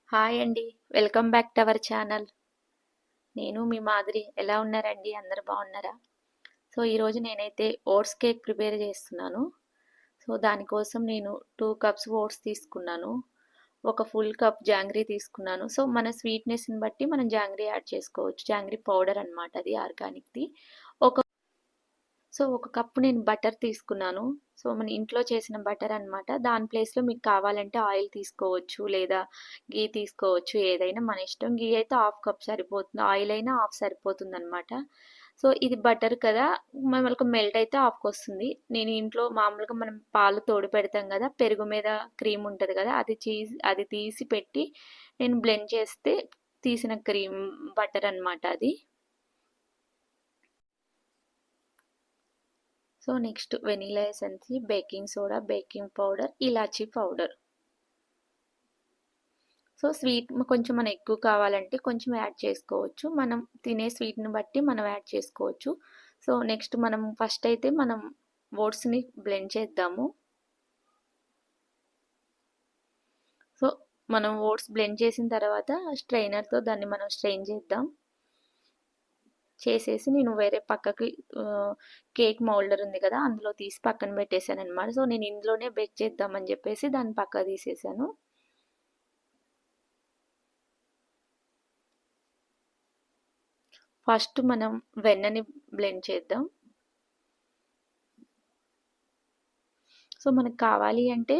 Hi అండి. Welcome back to our channel. నేను మీ మాదిరి. ఎలా ఉన్నారండి? అందరూ బాగున్నారా? ఈరోజు నేనైతే ఓట్స్ కేక్ ప్రిపేర్ చేస్తున్నాను. దానికోసం నేను 2 కప్స్ ఓట్స్ తీసుకున్నాను. ఒక ఫుల్ కప్ జాంగ్రీ తీసుకున్నాను. మన స్వీట్‌నెస్‌ని బట్టి మనం జాంగ్రీ యాడ్ చేసుకోవచ్చు. జాంగ్రీ పౌడర్ అన్నమాట, అది ఆర్గానిక్‌ది. ఒక ఒక కప్పు నేను బటర్ తీసుకున్నాను. మన ఇంట్లో చేసిన బటర్ అన్నమాట. దాని ప్లేస్‌లో మీకు కావాలంటే ఆయిల్ తీసుకోవచ్చు, లేదా ఘీ తీసుకోవచ్చు. ఏదైనా మన ఇష్టం. ఘీ అయితే హాఫ్ కప్ సరిపోతుంది. ఆయిల్ అయినా హాఫ్ సరిపోతుందన్నమాట. ఇది బటర్ కదా! మనకు మెల్ట్ అయితే హాఫ్‌కొస్తుంది. నేను ఇంట్లో మామూలుగా మనం పాలు తోడు పెడతాం కదా! పెరుగు మీద క్రీమ్ ఉంటది కదా! అది తీసి పెట్టి నేను బ్లెండ్ చేస్తే తీసిన క్రీమ్ బటర్ అన్నమాట అది. Next vanilla essence, baking soda, baking powder, ఇలాచీ పౌడర్. స్వీట్ కొంచెం మనం ఎక్కువ కావాలంటే కొంచెం యాడ్ చేసుకోవచ్చు. మనం తినే స్వీట్‌ని బట్టి మనం యాడ్ చేసుకోవచ్చు. నెక్స్ట్ ఫస్ట్ అయితే మనం ఓట్స్‌ని బ్లెండ్ చేద్దాము. సో మనం ఓట్స్ బ్లెండ్ చేసిన తర్వాత స్ట్రైనర్‌తో దాన్ని మనం స్ట్రెయిన్ చేద్దాం. చేసేసి నేను వేరే పక్కకి కేక్ మౌల్డర్ ఉంది కదా! అందులో తీసి పక్కన పెట్టేసాననమాట. నేను ఇందులోనే బేక్ చేద్దామని చెప్పేసి దాన్ని పక్కకు తీసేసాను. ఫస్ట్ మనం వెన్నని బ్లెండ్ చేద్దాం. మనకు కావాలి అంటే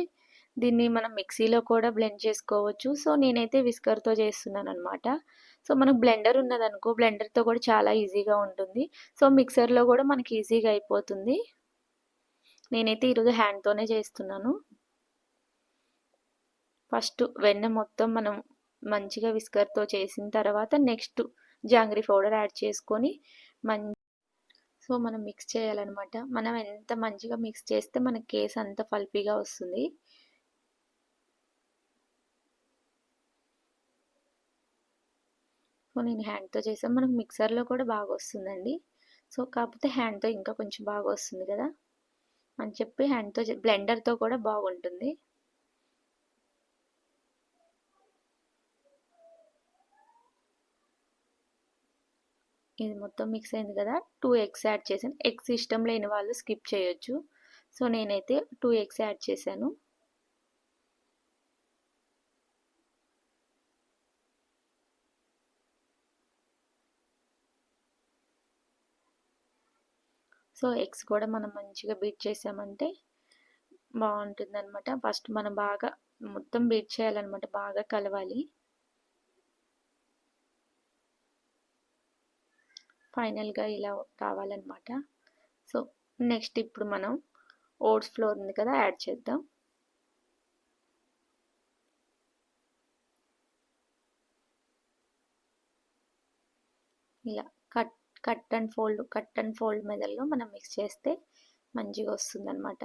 దీన్ని మనం మిక్సీలో కూడా బ్లెండ్ చేసుకోవచ్చు. నేనైతే విస్కర్‌తో చేస్తున్నాననమాట. మనకు బ్లెండర్ ఉన్నదనుకో, బ్లెండర్‌తో కూడా చాలా ఈజీగా ఉంటుంది. మిక్సర్‌లో కూడా మనకి ఈజీగా అయిపోతుంది. నేనైతే ఈరోజు హ్యాండ్‌తోనే చేస్తున్నాను. ఫస్ట్ వెన్న మొత్తం మనం మంచిగా విస్కర్‌తో చేసిన తర్వాత నెక్స్ట్ జాంగ్రీ పౌడర్ యాడ్ చేసుకొని మనం మిక్స్ చేయాలన్నమాట. మనం ఎంత మంచిగా మిక్స్ చేస్తే మన కేక్ అంత పల్పీగా వస్తుంది. నేను హ్యాండ్‌తో చేసాను. మనకు మిక్సర్‌లో కూడా బాగా వస్తుందండి. కాకపోతే హ్యాండ్‌తో ఇంకా కొంచెం బాగా వస్తుంది కదా! అని చెప్పి హ్యాండ్‌తో బ్లెండర్‌తో కూడా బాగుంటుంది. ఇది మొత్తం మిక్స్ అయింది కదా! 2 ఎగ్స్ యాడ్ చేశాను. ఎగ్స్ ఇష్టం లేని వాళ్ళు స్కిప్ చేయొచ్చు. నేనైతే 2 ఎగ్స్ యాడ్ చేశాను. ఎగ్స్ కూడా మనం మంచిగా బీట్ చేసామంటే బాగుంటుందన్నమాట. ఫస్ట్ మనం బాగా మొత్తం బీట్ చేయాలన్నమాట. బాగా కలవాలి. ఫైనల్‌గా ఇలా కావాలన్నమాట. నెక్స్ట్ ఇప్పుడు మనం ఓట్స్ ఫ్లోర్ ఉంది కదా! యాడ్ చేద్దాం. ఇలా కట్ అండ్ ఫోల్డ్ మెథడ్‌లో మనం మిక్స్ చేస్తే మంచిగా వస్తుందన్నమాట.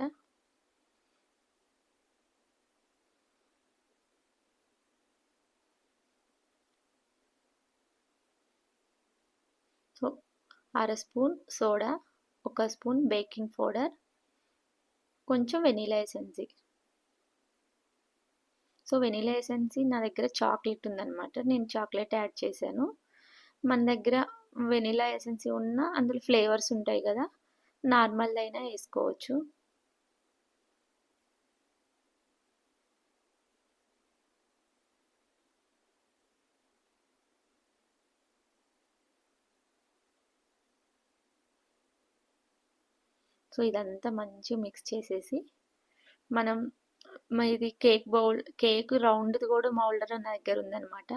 అర స్పూన్ సోడా, ఒక స్పూన్ బేకింగ్ పౌడర్, కొంచెం వెనిలా ఎసెన్స్. వెనిలా ఎసెన్స్ నా దగ్గర చాక్లెట్ ఉందన్నమాట. నేను చాక్లెట్ యాడ్ చేశాను. మన దగ్గర వెనిలా ఎసెన్స్ ఉన్న అందులో ఫ్లేవర్స్ ఉంటాయి కదా! నార్మల్‌దైనా వేసుకోవచ్చు. ఇదంతా మంచిగా మిక్స్ చేసేసి మనం ఇది కేక్ రౌండ్‌ది కూడా మౌల్డర్ నా దగ్గర ఉందన్నమాట.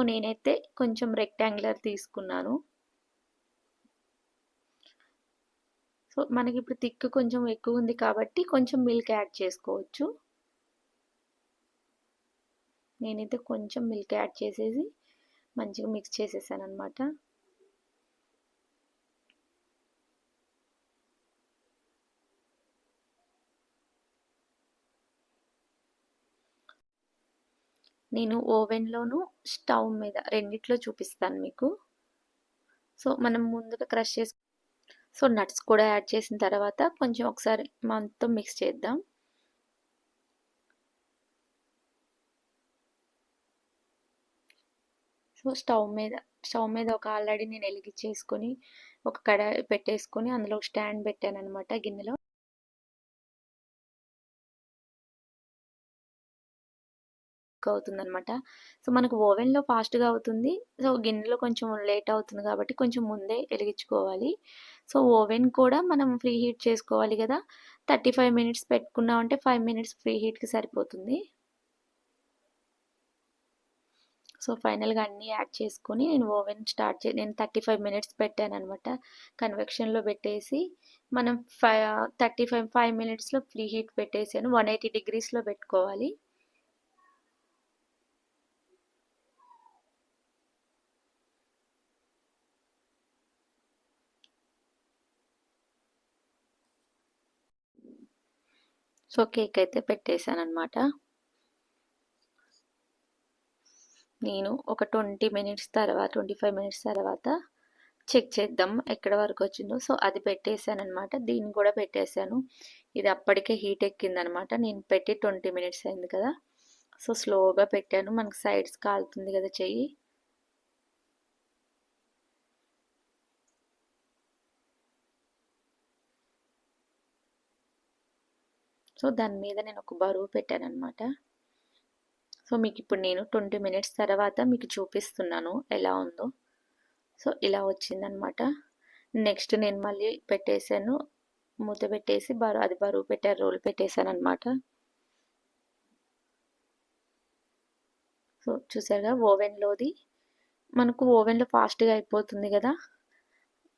నేనైతే కొంచెం రెక్టాంగులర్ తీసుకున్నాను. మనకిప్పుడు థిక్ కొంచెం ఎక్కువ ఉంది కాబట్టి కొంచెం మిల్క్ యాడ్ చేసుకోవచ్చు. నేనైతే కొంచెం మిల్క్ యాడ్ చేసేసి మంచిగా మిక్స్ చేసేసానన్నమాట. నేను ఓవెన్‌లోను, స్టవ్ మీద రెండిట్లో చూపిస్తాను మీకు. మనం ముందుగా క్రష్ చేసి నట్స్ కూడా యాడ్ చేసిన తర్వాత కొంచెం ఒకసారి మొత్తం మిక్స్ చేద్దాం. సో స్టవ్ మీద ఒక ఆల్రెడీ నేను వెలిగించేసుకొని ఒక కడాయి పెట్టేసుకొని అందులో ఒక స్టాండ్ పెట్టాననమాట గిన్నెలో. అవుతుందనమాట. సో మనకు ఓవెన్‌లో ఫాస్ట్‌గా అవుతుంది. సో గిన్నెలో కొంచెం లేట్ అవుతుంది కాబట్టి కొంచెం ముందే ఎలిగించుకోవాలి. సో ఓవెన్ కూడా మనం ప్రీ హీట్ చేసుకోవాలి గదా! 35 మినిట్స్ పెట్టుకున్నామంటే 5 మినిట్స్ ప్రీ హీట్‌కి సరిపోతుంది. సో ఫైనల్‌గా అన్నీ యాడ్ చేసుకొని నేను ఓవెన్ నేను 35 మినిట్స్ పెట్టాననమాట. కన్వెక్షన్‌లో పెట్టేసి మనం 5 మినిట్స్‌లో ప్రీ హీట్ పెట్టేసాను. 180 డిగ్రీస్‌లో పెట్టుకోవాలి. సో కేక్ అయితే పెట్టేసాననమాట. నేను ఒక 25 మినిట్స్ తర్వాత చెక్ చేద్దాం ఎక్కడ వరకు వచ్చిందో. సో అది పెట్టేసాననమాట. దీన్ని కూడా పెట్టేసాను. ఇది అప్పటికే హీట్ ఎక్కిందనమాట. నేను పెట్టి 20 మినిట్స్ అయింది కదా! సో స్లోగా పెట్టాను. మనకు సైడ్స్ కాలుతుంది కదా చెయ్యి. సో దాని మీద నేను ఒక బరువు పెట్టాననమాట. సో మీకు ఇప్పుడు నేను 20 మినిట్స్ తర్వాత మీకు చూపిస్తున్నాను ఎలా ఉందో. సో ఇలా వచ్చిందనమాట. నెక్స్ట్ నేను మళ్ళీ పెట్టేసాను. మూత పెట్టేసి బరువు పెట్టే రోల్ పెట్టేసాననమాట. సో చూసారుగా ఓవెన్లోది మనకు ఓవెన్లో ఫాస్ట్గా అయిపోతుంది కదా!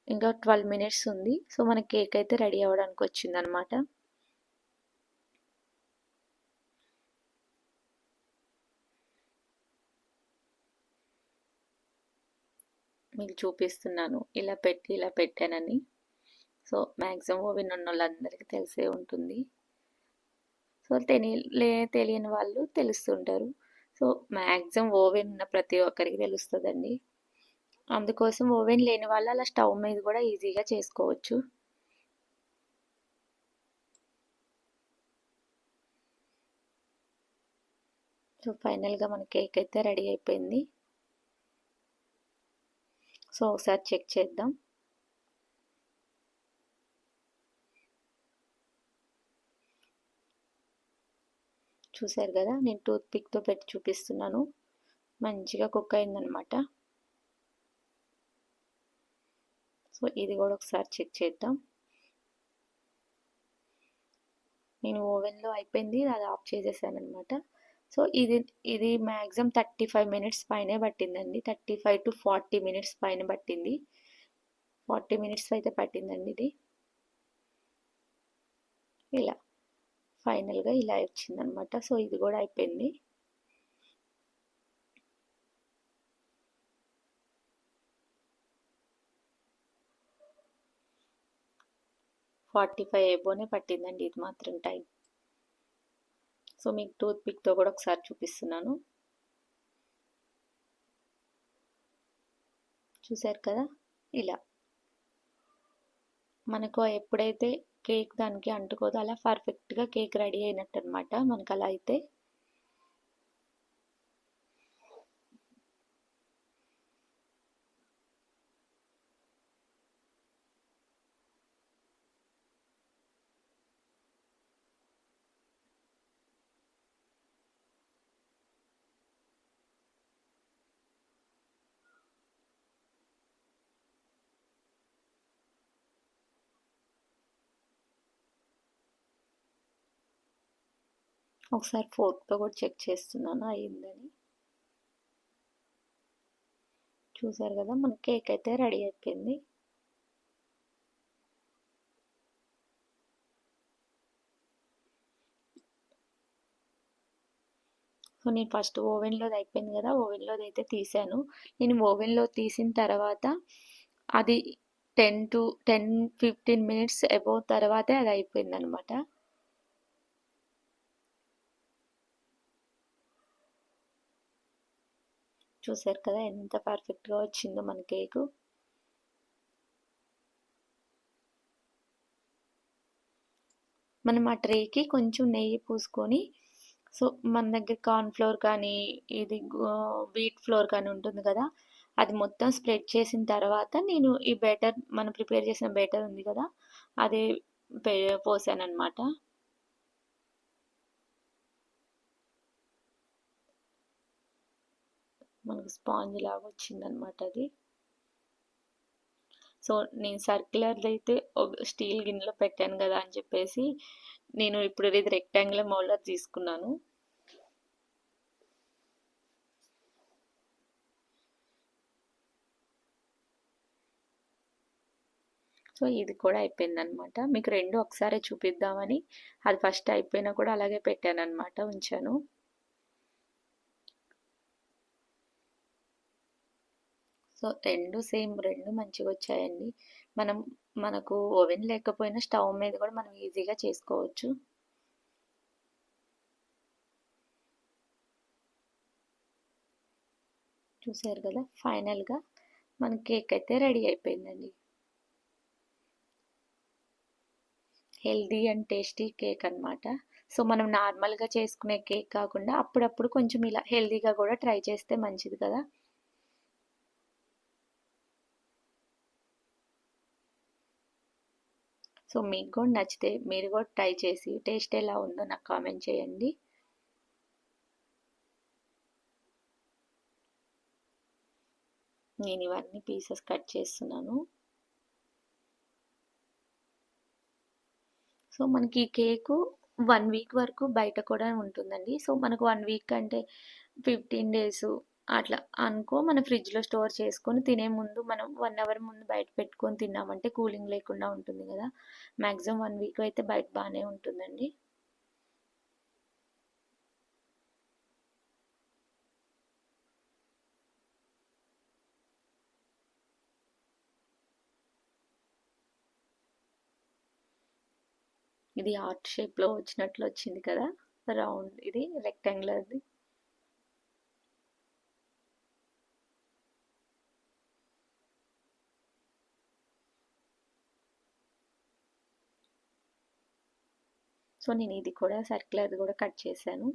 ఇంకా 12 మినిట్స్ ఉంది. సో మన కేక్ అయితే రెడీ అవ్వడానికి వచ్చిందనమాట. మీకు చూపిస్తున్నాను ఇలా పెట్టానని. సో మ్యాక్సిమం ఓవెన్ ఉన్న వాళ్ళందరికీ తెలిసే ఉంటుంది. సో తెలియని వాళ్ళు తెలుస్తుంటారు. సో మ్యాక్సిమం ఓవెన్ ఉన్న ప్రతి ఒక్కరికి తెలుస్తుందండి. అందుకోసం ఓవెన్ లేని వాళ్ళు అలా స్టవ్ మీద కూడా ఈజీగా చేసుకోవచ్చు. సో ఫైనల్గా మన కేక్ అయితే రెడీ అయిపోయింది. సో ఒకసారి చెక్ చేద్దాం. చూసారు కదా, నేను టూత్ పిక్తో పెట్టి చూపిస్తున్నాను. మంచిగా కుక్ అయిందనమాట. సో ఇది కూడా ఒకసారి చెక్ చేద్దాం. నేను ఓవెన్లో అయిపోయింది, అది ఆఫ్ చేసేసాను అనమాట. సో ఇది మ్యాక్సిమం 35 మినిట్స్ పైనే పట్టిందండి. 35 టు 40 మినిట్స్ పైన పట్టింది. 40 మినిట్స్ అయితే పట్టిందండి ఇది. ఇలా ఫైనల్గా ఇలా వచ్చిందనమాట. సో ఇది కూడా అయిపోయింది. ఫార్టీ 45 ఎబోనే పట్టిందండి ఇది మాత్రం టైం. సో మీకు టూత్ పిక్తో కూడా ఒకసారి చూపిస్తున్నాను. చూసారు కదా, ఇలా మనకు ఎప్పుడైతే కేక్ దానికి అంటుకోదో అలా పర్ఫెక్ట్గా కేక్ రెడీ అయినట్టు అనమాట. మనకు అలా అయితే ఒకసారి ఫోర్క్తో కూడా చెక్ చేస్తున్నాను అయ్యిందని. చూసారు కదా, మన కేక్ అయితే రెడీ అయిపోయింది. సో నేను ఫస్ట్ ఓవెన్లోది అయిపోయింది కదా, ఓవెన్లోది అయితే తీసాను. నేను ఓవెన్లో తీసిన తర్వాత అది 10-15 మినిట్స్ అబోవ్ తర్వాతే అది అయిపోయింది అనమాట. చూసారు కదా ఎంత పర్ఫెక్ట్గా వచ్చిందో మన కేకు. మనం ఆ ట్రేకి కొంచెం నెయ్యి పూసుకొని సో మన దగ్గర కార్న్ ఫ్లోర్ కానీ ఇది వీట్ ఫ్లోర్ కానీ ఉంటుంది కదా, అది మొత్తం స్ప్రెడ్ చేసిన తర్వాత నేను ఈ బెటర్ మనం ప్రిపేర్ చేసిన బెటర్ ఉంది కదా, అదే పోసాను అనమాట. మనకు స్పాంజ్ లాగా వచ్చిందనమాట అది. సో నేను సర్క్యులర్ది అయితే స్టీల్ గిన్నెలో పెట్టాను కదా అని చెప్పేసి నేను ఇప్పుడు ఇది రెక్టాంగులర్ మౌల్డర్ తీసుకున్నాను. సో ఇది కూడా అయిపోయిందనమాట. మీకు రెండు ఒకసారి చూపిద్దామని అది ఫస్ట్ అయిపోయినా కూడా అలాగే పెట్టాను అనమాట, ఉంచాను. సో రెండు సేమ్, రెండు మంచిగా వచ్చాయండి. మనకు ఓవెన్ లేకపోయినా స్టవ్ మీద కూడా మనం ఈజీగా చేసుకోవచ్చు. చూసారు కదా, ఫైనల్గా మన కేక్ అయితే రెడీ అయిపోయిందండి. హెల్దీ అండ్ టేస్టీ కేక్ అనమాట. సో మనం నార్మల్గా చేసుకునే కేక్ కాకుండా అప్పుడప్పుడు కొంచెం ఇలా హెల్దీగా కూడా ట్రై చేస్తే మంచిది కదా. సో మీకు కూడా నచ్చితే మీరు కూడా ట్రై చేసి టేస్ట్ ఎలా ఉందో నాకు కామెంట్ చేయండి. నేను ఇవన్నీ పీసెస్ కట్ చేస్తున్నాను. సో మనకి ఈ కేకు 1 వీక్ వరకు బయట కూడా ఉంటుందండి. సో మనకు 1 వీక్ అంటే 15 డేస్ అట్లా అనుకో, మన ఫ్రిడ్జ్లో స్టోర్ చేసుకొని తినే ముందు మనం 1 అవర్ ముందు బయట పెట్టుకొని తిన్నామంటే కూలింగ్ లేకుండా ఉంటుంది కదా. మ్యాక్సిమం 1 వీక్ అయితే బయట బాగానే ఉంటుందండి. ఇది హార్ట్ షేప్లో వచ్చినట్లు వచ్చింది కదా, రౌండ్ ఇది రెక్టాంగులర్ది. సో నేను ఇది కూడా సర్క్యులర్ది కూడా కట్ చేశాను.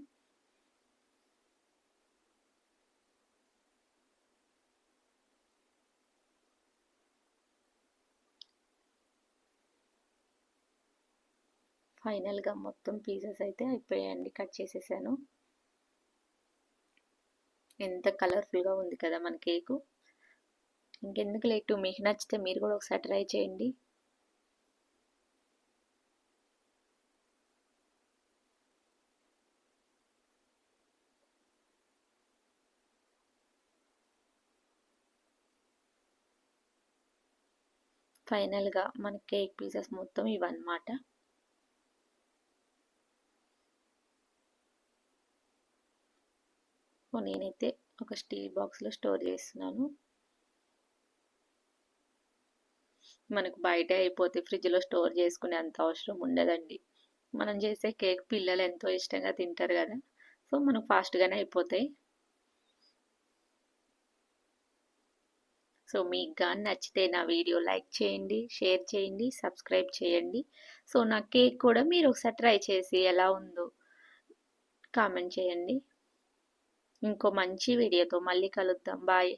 ఫైనల్గా మొత్తం పీసెస్ అయితే అయిపోయాయండి, కట్ చేసేసాను. ఎంత కలర్ఫుల్గా ఉంది కదా మన కేకు. ఇంకెందుకు లేటు, మీకు నచ్చితే మీరు కూడా ఒకసారి ట్రై చేయండి. ఫైనల్గా మన కేక్ పీసెస్ మొత్తం ఇవన్నమాట. నేనైతే ఒక స్టీల్ బాక్స్లో స్టోర్ చేస్తున్నాను. మనకు బయట అయిపోతే ఫ్రిడ్జ్లో స్టోర్ చేసుకునే అంత అవసరం ఉండదండి. మనం చేసే కేక్ పిల్లలు ఎంతో ఇష్టంగా తింటారు కదా, సో మనకు ఫాస్ట్గానే అయిపోతాయి. సో మీకు కానీ నచ్చితే నా వీడియో లైక్ చేయండి, షేర్ చేయండి, సబ్స్క్రైబ్ చేయండి. సో నా కేక్ కూడా మీరు ఒకసారి ట్రై చేసి ఎలా ఉందో కామెంట్ చేయండి. ఇంకో మంచి వీడియోతో మళ్ళీ కలుద్దాం. బాయ్.